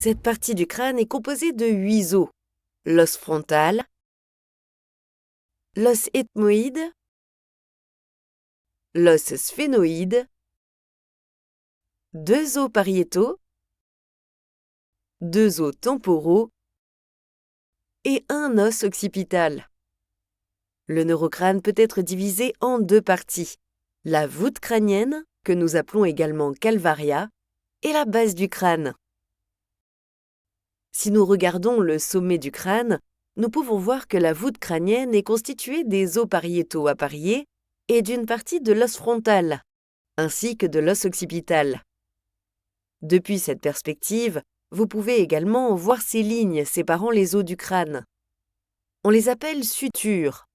Cette partie du crâne est composée de 8 os. L'os frontal, l'os ethmoïde, l'os sphénoïde, 2 os pariétaux, 2 os temporaux et un os occipital. Le neurocrâne peut être divisé en 2 parties, la voûte crânienne, que nous appelons également calvaria, et la base du crâne. Si nous regardons le sommet du crâne, nous pouvons voir que la voûte crânienne est constituée des os pariétaux appariés et d'une partie de l'os frontal, ainsi que de l'os occipital. Depuis cette perspective, vous pouvez également voir ces lignes séparant les os du crâne. On les appelle sutures.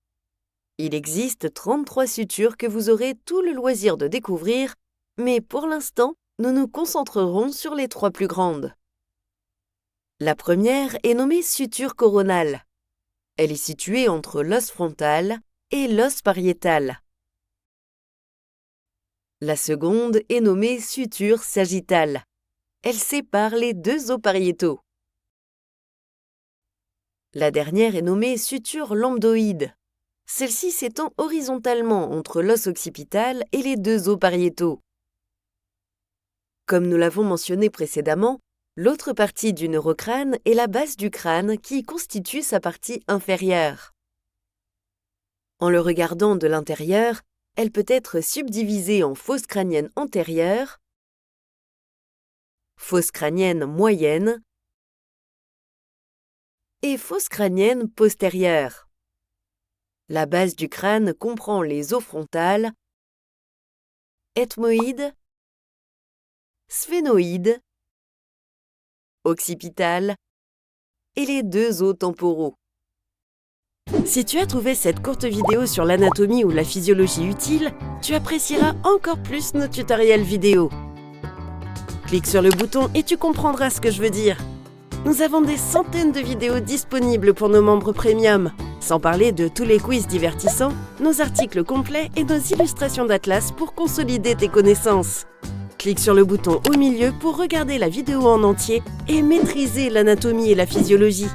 Il existe 33 sutures que vous aurez tout le loisir de découvrir, mais pour l'instant, nous nous concentrerons sur les 3 plus grandes. La première est nommée suture coronale. Elle est située entre l'os frontal et l'os pariétal. La seconde est nommée suture sagittale. Elle sépare les 2 os pariétaux. La dernière est nommée suture lambdoïde. Celle-ci s'étend horizontalement entre l'os occipital et les 2 os pariétaux. Comme nous l'avons mentionné précédemment, l'autre partie du neurocrâne est la base du crâne qui constitue sa partie inférieure. En le regardant de l'intérieur, elle peut être subdivisée en fosse crânienne antérieure, fosse crânienne moyenne et fosse crânienne postérieure. La base du crâne comprend les os frontales, ethmoïdes, sphénoïdes, occipital et les 2 os temporaux. Si tu as trouvé cette courte vidéo sur l'anatomie ou la physiologie utile, tu apprécieras encore plus nos tutoriels vidéo. Clique sur le bouton et tu comprendras ce que je veux dire. Nous avons des centaines de vidéos disponibles pour nos membres premium, sans parler de tous les quiz divertissants, nos articles complets et nos illustrations d'atlas pour consolider tes connaissances. Clique sur le bouton au milieu pour regarder la vidéo en entier et maîtriser l'anatomie et la physiologie.